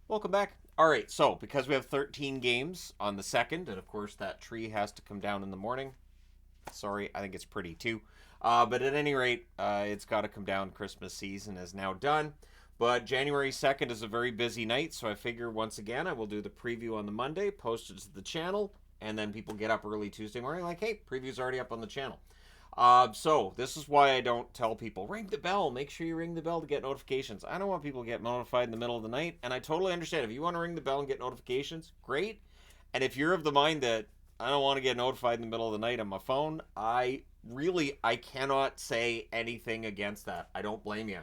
Welcome back. All right, so because we have 13 games on the 2nd, and of course that tree has to come down in the morning. Sorry, I think it's pretty too. But at any rate, it's got to come down. Christmas season is now done. But January 2nd is a very busy night, so I figure once again I will do the preview on the Monday, post it to the channel, and then people get up early Tuesday morning like, hey, preview's already up on the channel. So this is why I don't tell people ring the bell. Make sure you ring the bell to get notifications. I don't want people to get notified in the middle of the night, and I totally understand. If you want to ring the bell and get notifications, great. And if you're of the mind that I don't want to get notified in the middle of the night on my phone, I cannot say anything against that. I don't blame you.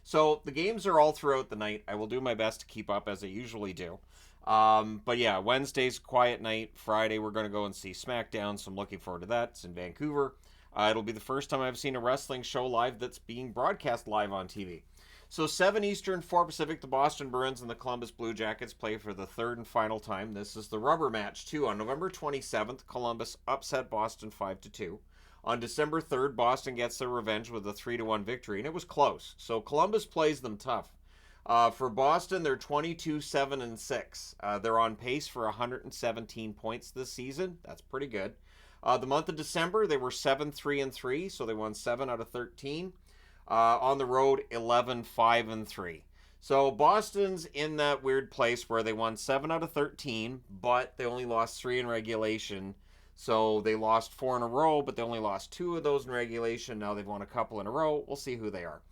So the games are all throughout the night. I will do my best to keep up as I usually do. But yeah, Wednesday's quiet night. Friday we're going to go and see SmackDown, so I'm looking forward to that. It's in Vancouver. It'll be the first time I've seen a wrestling show live that's being broadcast live on TV. So 7 Eastern, 4 Pacific, the Boston Bruins and the Columbus Blue Jackets play for the third and final time. This is the rubber match, too. On November 27th, Columbus upset Boston 5-2. On December 3rd, Boston gets their revenge with a 3-1 victory, and it was close. So Columbus plays them tough. For Boston, they're 22-7-6. They're on pace for 117 points this season. That's pretty good. The month of December, they were 7-3-3, so they won 7 out of 13. On the road, 11-5-3. So Boston's in that weird place where they won 7 out of 13, but they only lost 3 in regulation. So they lost 4 in a row, but they only lost 2 of those in regulation. Now they've won a couple in a row. We'll see who they are.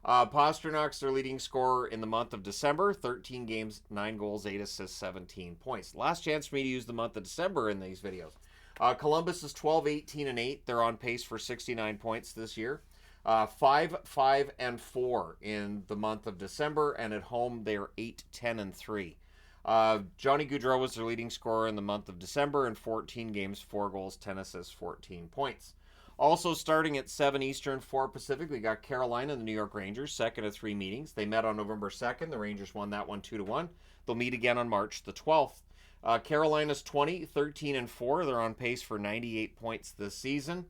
Pasternak's their leading scorer in the month of December. 13 games, 9 goals, 8 assists, 17 points. Last chance for me to use the month of December in these videos. Columbus is 12-18-8. They're on pace for 69 points this year. 5-5-4 in the month of December, and at home they are 8-10-3. Johnny Gaudreau was their leading scorer in the month of December in 14 games, 4 goals, 10 assists, 14 points. Also starting at 7 Eastern, 4 Pacific, we got Carolina and the New York Rangers, second of 3 meetings. They met on November 2nd. The Rangers won that one 2-1. They'll meet again on March the 12th. Carolina's 13-4. They're on pace for 98 points this season.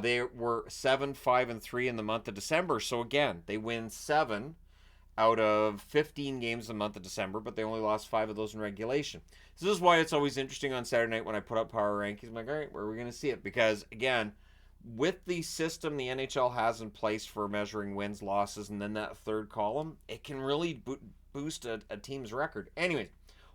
They were 7-5-3 in the month of December. So again, they win 7 out of 15 games in the month of December, but they only lost 5 of those in regulation. So this is why it's always interesting on Saturday night when I put up power rankings. I'm like, all right, where are we going to see it? Because again, with the system the NHL has in place for measuring wins, losses, and then that third column, it can really boost a team's record. Anyways,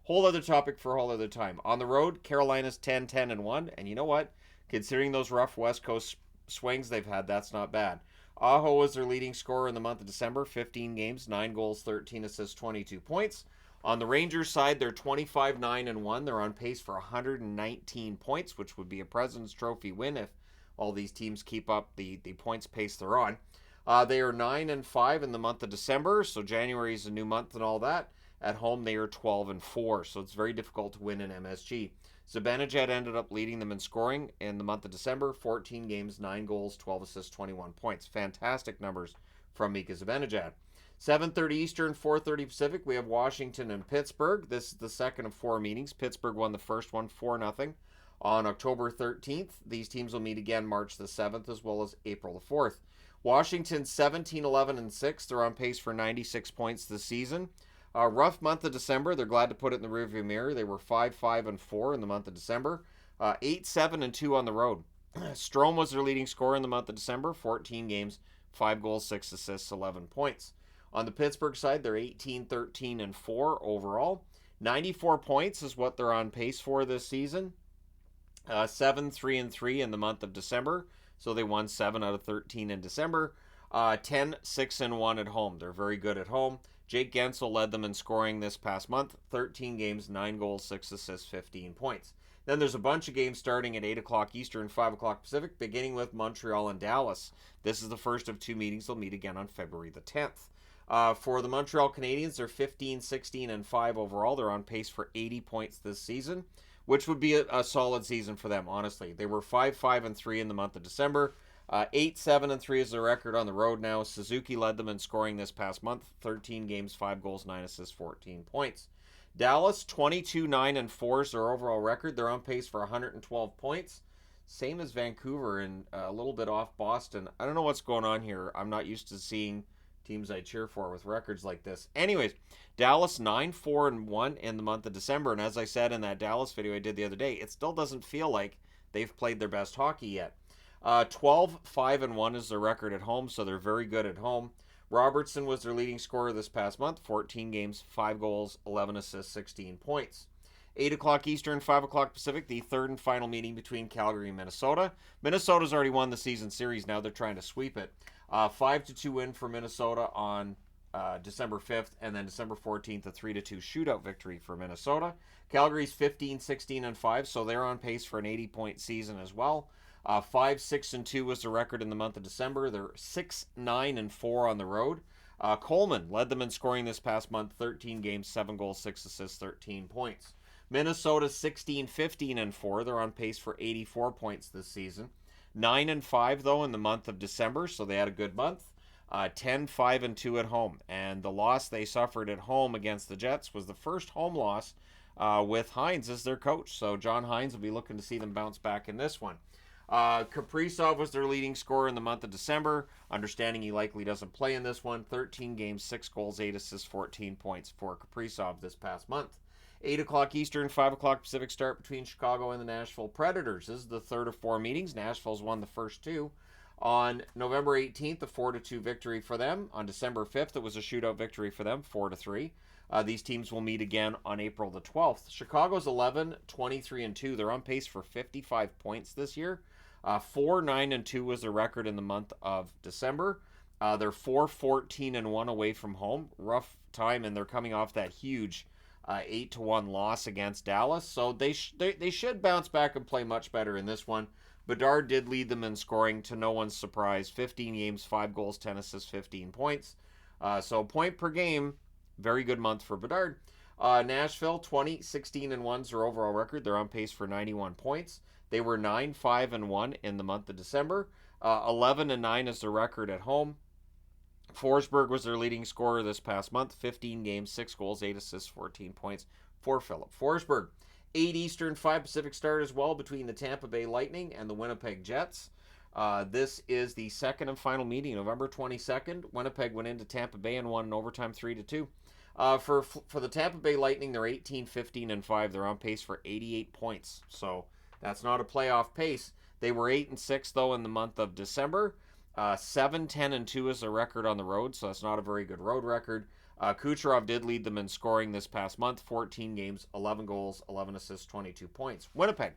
whole other topic for a whole other time. On the road, Carolina's 10-10-1, and you know what? Considering those rough West Coast swings they've had, that's not bad. Aho was their leading scorer in the month of December, 15 games, 9 goals, 13 assists, 22 points. On the Rangers side, they're 25-9-1. They're on pace for 119 points, which would be a President's Trophy win if all these teams keep up the points pace they're on. They are 9-5 in the month of December, so January is a new month and all that. At home, they are 12-4, so it's very difficult to win in MSG. Zibanejad ended up leading them in scoring in the month of December, 14 games, 9 goals, 12 assists, 21 points. Fantastic numbers from Mika Zibanejad. 7:30 Eastern, 4:30 Pacific, we have Washington and Pittsburgh. This is the second of 4 meetings. Pittsburgh won the first one 4-0 on October 13th. These teams will meet again March the 7th as well as April the 4th. Washington 17-11-6. They're on pace for 96 points this season. Rough month of December. They're glad to put it in the rearview mirror. They were 5-5-4 in the month of December. 8-7-2 on the road. Strome was their leading scorer in the month of December. 14 games, 5 goals, 6 assists, 11 points. On the Pittsburgh side, they're 18-13-4 overall. 94 points is what they're on pace for this season. 7-3-3 in the month of December. So they won 7 out of 13 in December. 10-6-1 at home. They're very good at home. Jake Gensel led them in scoring this past month. 13 games, 9 goals, 6 assists, 15 points. Then there's a bunch of games starting at 8 o'clock Eastern, 5 o'clock Pacific, beginning with Montreal and Dallas. This is the first of 2 meetings. They'll meet again on February the 10th. For the Montreal Canadiens, they're 15-16-5 overall. They're on pace for 80 points this season, which would be a solid season for them, honestly. They were 5-5-3 in the month of December. 8-7-3 is their record on the road now. Suzuki led them in scoring this past month. 13 games, 5 goals, 9 assists, 14 points. Dallas, 22-9-4 is their overall record. They're on pace for 112 points. Same as Vancouver and a little bit off Boston. I don't know what's going on here. I'm not used to seeing teams I cheer for with records like this. Anyways, Dallas 9-4-1 in the month of December, and as I said in that Dallas video I did the other day, it still doesn't feel like they've played their best hockey yet. 12-5-1 is their record at home, so they're very good at home. Robertson was their leading scorer this past month, 14 games, 5 goals, 11 assists, 16 points. 8 o'clock Eastern, 5 o'clock Pacific, the third and final meeting between Calgary and Minnesota. Minnesota's already won the season series. Now they're trying to sweep it. 5-2 win for Minnesota on December 5th, and then December 14th, a 3-2 shootout victory for Minnesota. Calgary's 15-16-5, so they're on pace for an 80-point season as well. 5-6-2 was the record in the month of December. They're 6-9-4 on the road. Coleman led them in scoring this past month, 13 games, 7 goals, 6 assists, 13 points. Minnesota 16-15-4. They're on pace for 84 points this season. 9-5 though in the month of December, so they had a good month. 10-5-2 at home, and the loss they suffered at home against the Jets was the first home loss with Hines as their coach. So John Hines will be looking to see them bounce back in this one. Kaprizov was their leading scorer in the month of December. Understanding he likely doesn't play in this one. 13 games, 6 goals, 8 assists, 14 points for Kaprizov this past month. 8 o'clock Eastern, 5 o'clock Pacific start between Chicago and the Nashville Predators. This is the third of 4 meetings. Nashville's won the first 2. On November 18th, a 4-2 victory for them. On December 5th, it was a shootout victory for them, 4-3. These teams will meet again on April the 12th. Chicago's 11-23-2. They're on pace for 55 points this year. 4-9-2 was their record in the month of December. They're 4-14-1 away from home. Rough time, and they're coming off that huge 8-1 loss against Dallas. So they should bounce back and play much better in this one. Bedard did lead them in scoring, to no one's surprise. 15 games, 5 goals, 10 assists, 15 points. So point per game, very good month for Bedard. Nashville, 20-16-1 is their overall record. They're on pace for 91 points. They were 9-5-1 in the month of December. 11-9 is their record at home. Forsberg was their leading scorer this past month. 15 games, 6 goals, 8 assists, 14 points for Philip Forsberg. 8 Eastern, 5 Pacific start as well between the Tampa Bay Lightning and the Winnipeg Jets. This is the second and final meeting, November 22nd. Winnipeg went into Tampa Bay and won in overtime 3-2. For the Tampa Bay Lightning, they're 18-15-5. They're on pace for 88 points. So that's not a playoff pace. They were 8-6 though in the month of December. 7-10-2 is their record on the road, so that's not a very good road record. Kucherov did lead them in scoring this past month. 14 games, 11 goals, 11 assists, 22 points. Winnipeg,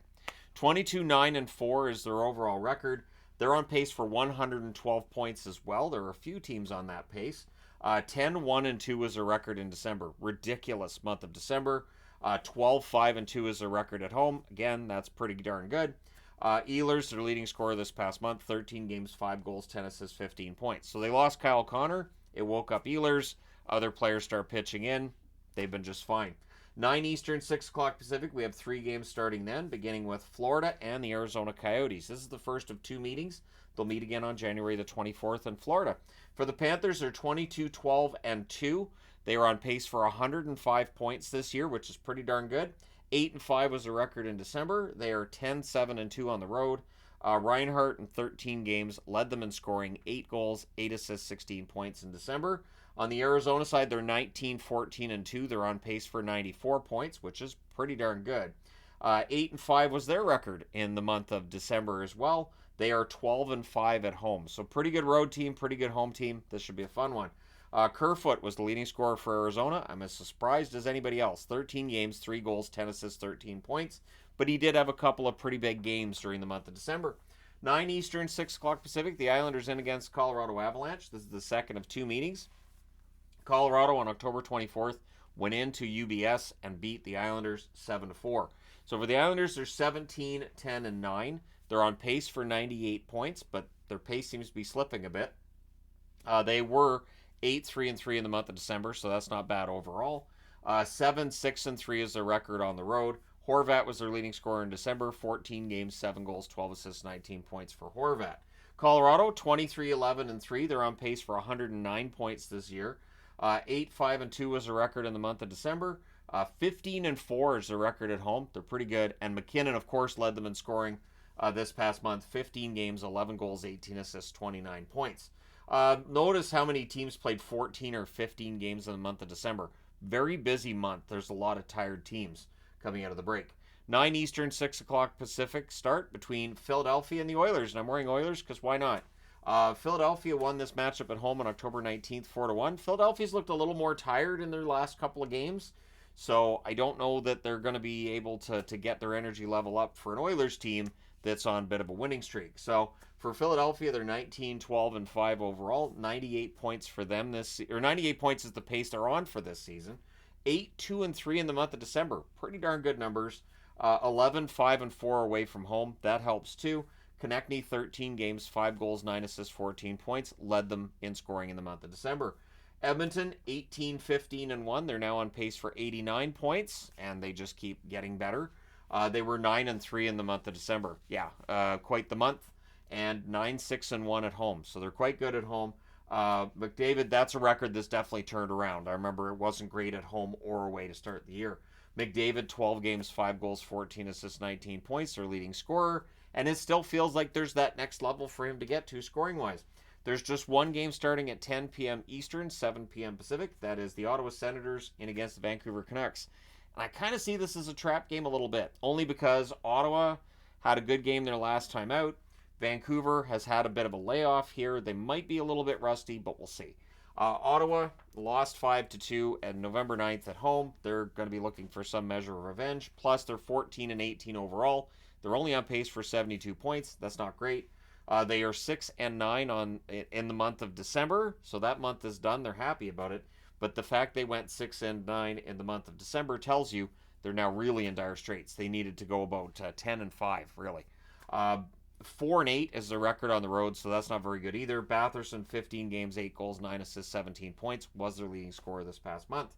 22-9-4 is their overall record. They're on pace for 112 points as well. There are a few teams on that pace. 10-1-2 was their record in December. Ridiculous month of December. 12-5-2 is their record at home. Again, that's pretty darn good. Ehlers, their leading scorer this past month. 13 games, 5 goals, 10 assists, 15 points. So they lost Kyle Connor. It woke up Ehlers. Other players start pitching in. They've been just fine. 9 Eastern, 6 o'clock Pacific. We have 3 games starting then, beginning with Florida and the Arizona Coyotes. This is the first of 2 meetings. They'll meet again on January the 24th in Florida. For the Panthers, they're 22-12-2. They are on pace for 105 points this year, which is pretty darn good. 8-5 was the record in December. They are 10-7-2 on the road. Reinhart in 13 games led them in scoring, 8 goals, 8 assists, 16 points in December. On the Arizona side, they're 19-14-2. They're on pace for 94 points, which is pretty darn good. 8-5 was their record in the month of December as well. They are 12-5 at home. So pretty good road team, pretty good home team. This should be a fun one. Kerfoot was the leading scorer for Arizona. I'm as surprised as anybody else. 13 games, 3 goals, 10 assists, 13 points. But he did have a couple of pretty big games during the month of December. 9 Eastern, 6 o'clock Pacific. The Islanders in against Colorado Avalanche. This is the second of 2 meetings. Colorado on October 24th went into UBS and beat the Islanders 7-4. So for the Islanders, they're 17-10-9. They're on pace for 98 points, but their pace seems to be slipping a bit. They were 8-3-3 in the month of December, so that's not bad overall. 7-6-3 is their record on the road. Horvat was their leading scorer in December. 14 games, 7 goals, 12 assists, 19 points for Horvat. Colorado, 23-11-3. They're on pace for 109 points this year. 8-5-2 was the record in the month of December. 15-4 is the record at home. They're pretty good. And McKinnon, of course, led them in scoring this past month. 15 games, 11 goals, 18 assists, 29 points. Notice how many teams played 14 or 15 games in the month of December. Very busy month. There's a lot of tired teams coming out of the break. 9 Eastern, 6 o'clock Pacific start between Philadelphia and the Oilers. And I'm wearing Oilers because why not? Philadelphia won this matchup at home on October 19th, 4-1. Philadelphia's looked a little more tired in their last couple of games. So I don't know that they're going to be able to get their energy level up for an Oilers team that's on a bit of a winning streak. So for Philadelphia, they're 19, 12, and 5 overall. 98 points for them or 98 points is the pace they're on for this season. 8, 2, and 3 in the month of December. Pretty darn good numbers. 11, 5, and 4 away from home. That helps too. Konechny, 13 games, 5 goals, 9 assists, 14 points. Led them in scoring in the month of December. Edmonton, 18, 15, and 1. They're now on pace for 89 points, and they just keep getting better. They were 9 and 3 in the month of December. Yeah, quite the month. And 9, 6, and 1 at home. So they're quite good at home. McDavid, that's a record that's definitely turned around. I remember it wasn't great at home or away to start the year. McDavid, 12 games, 5 goals, 14 assists, 19 points, their leading scorer. And it still feels like there's that next level for him to get to scoring-wise. There's just one game starting at 10 p.m. Eastern, 7 p.m. Pacific. That is the Ottawa Senators in against the Vancouver Canucks. And I kind of see this as a trap game a little bit, only because Ottawa had a good game their last time out. Vancouver has had a bit of a layoff here. They might be a little bit rusty, but we'll see. Ottawa lost 5-2 at November 9th at home. They're going to be looking for some measure of revenge. Plus, they're 14 and 18 overall. They're only on pace for 72 points. That's not great. They are 6 and 9 in the month of December, so that month is done. They're happy about it. But the fact they went 6 and 9 in the month of December tells you they're now really in dire straits. They needed to go about 10 and 5, really. 4 and 8 is their record on the road, so that's not very good either. Batherson, 15 games, 8 goals, 9 assists, 17 points, was their leading scorer this past month.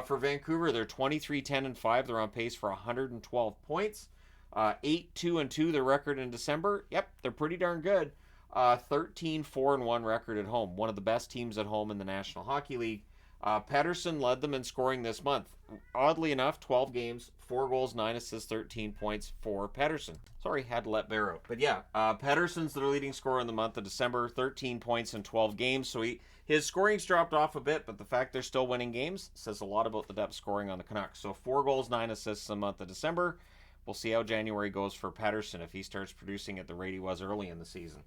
For Vancouver, they're 23, 10, and 5. They're on pace for 112 points. 8, 2, and 2, their record in December. Yep, they're pretty darn good. 13, 4, and 1 record at home. One of the best teams at home in the National Hockey League. Pettersson led them in scoring this month. Oddly enough, 12 games, 4 goals, 9 assists, 13 points for Pettersson. Sorry, had to let Bear out. But yeah, Pettersson's their leading scorer in the month of December, 13 points in 12 games. So his scoring's dropped off a bit, but the fact they're still winning games says a lot about the depth scoring on the Canucks. So 4 goals, 9 assists in the month of December. We'll see how January goes for Pettersson if he starts producing at the rate he was early in the season.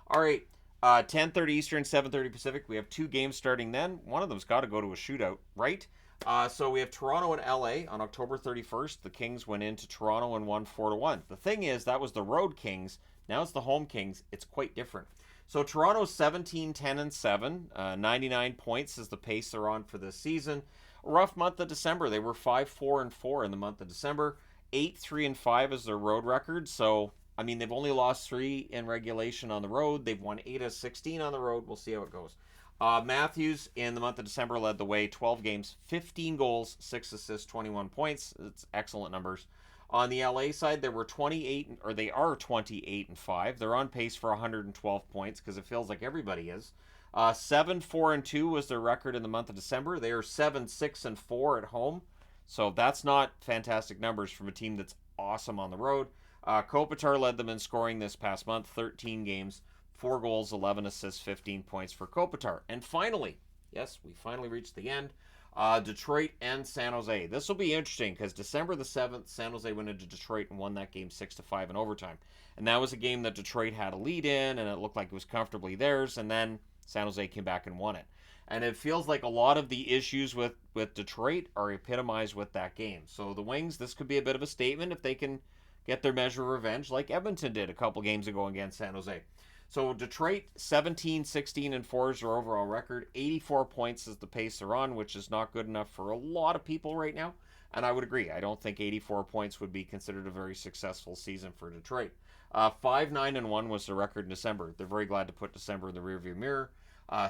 All right, 10:30 Eastern, 7:30 Pacific. We have 2 games starting then. One of them's got to go to a shootout, right? So we have Toronto and LA on October 31st. The Kings went into Toronto and won 4-1. The thing is, that was the road Kings. Now it's the home Kings. It's quite different. So Toronto's 17, 10, and 7. 99 points is the pace they're on for this season. A rough month of December. They were 5, 4, and 4 in the month of December. 8, 3, and 5 is their road record. So, I mean, they've only lost 3 in regulation on the road. They've won 8 of 16 on the road. We'll see how it goes. Matthews in the month of December led the way. 12 games, 15 goals, 6 assists, 21 points. It's excellent numbers. On the LA side, they are 28 and 5. They're on pace for 112 points because it feels like everybody is. 7, 4, and 2 was their record in the month of December. They are 7, 6, and 4 at home. So that's not fantastic numbers from a team that's awesome on the road. Kopitar led them in scoring this past month, 13 games, 4 goals, 11 assists, 15 points for Kopitar. And finally, yes, we finally reached the end, Detroit and San Jose. This will be interesting because December the 7th, San Jose went into Detroit and won that game 6-5 in overtime. And that was a game that Detroit had a lead in, and it looked like it was comfortably theirs, and then San Jose came back and won it. And it feels like a lot of the issues with Detroit are epitomized with that game. So the Wings, this could be a bit of a statement if they can get their measure of revenge like Edmonton did a couple games ago against San Jose. So Detroit, 17, 16, and 4 is their overall record. 84 points is the pace they're on, which is not good enough for a lot of people right now. And I would agree. I don't think 84 points would be considered a very successful season for Detroit. 5, 9, and 1 was the record in December. They're very glad to put December in the rearview mirror.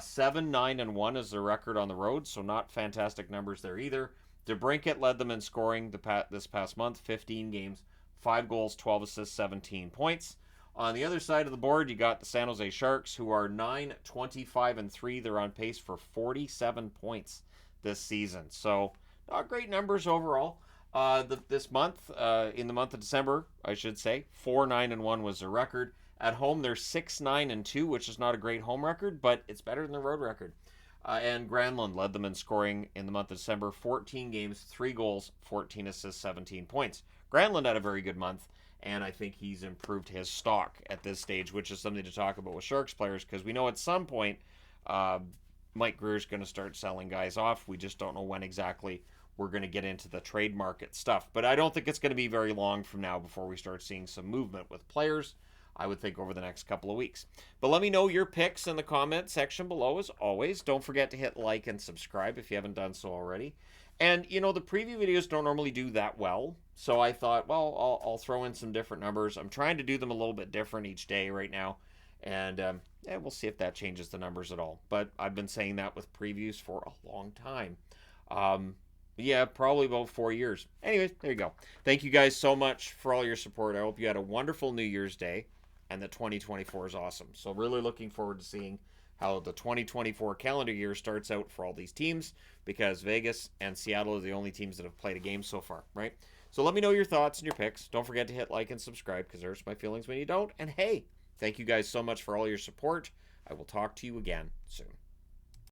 7, 9, and 1 is their record on the road, so not fantastic numbers there either. DeBrincat led them in scoring this past month, 15 games, 5 goals, 12 assists, 17 points. On the other side of the board, you got the San Jose Sharks, who are 9, 25, and 3. They're on pace for 47 points this season. So, not great numbers overall. This month, in the month of December, I should say, 4, 9, and 1 was their record. At home, they're 6-9-2, which is not a great home record, but it's better than the road record. And Granlund led them in scoring in the month of December. 14 games, 3 goals, 14 assists, 17 points. Granlund had a very good month, and I think he's improved his stock at this stage, which is something to talk about with Sharks players, because we know at some point Mike Greer's going to start selling guys off. We just don't know when exactly we're going to get into the trade market stuff. But I don't think it's going to be very long from now before we start seeing some movement with players. I would think over the next couple of weeks. But let me know your picks in the comment section below as always. Don't forget to hit like and subscribe if you haven't done so already. And, the preview videos don't normally do that well. So I thought, well, I'll throw in some different numbers. I'm trying to do them a little bit different each day right now. And we'll see if that changes the numbers at all. But I've been saying that with previews for a long time. Yeah, probably about 4 years. Anyways, there you go. Thank you guys so much for all your support. I hope you had a wonderful New Year's Day and that 2024 is awesome. So really looking forward to seeing how the 2024 calendar year starts out for all these teams, because Vegas and Seattle are the only teams that have played a game so far, right? So let me know your thoughts and your picks. Don't forget to hit like and subscribe, because there's my feelings when you don't. And hey, thank you guys so much for all your support. I will talk to you again soon.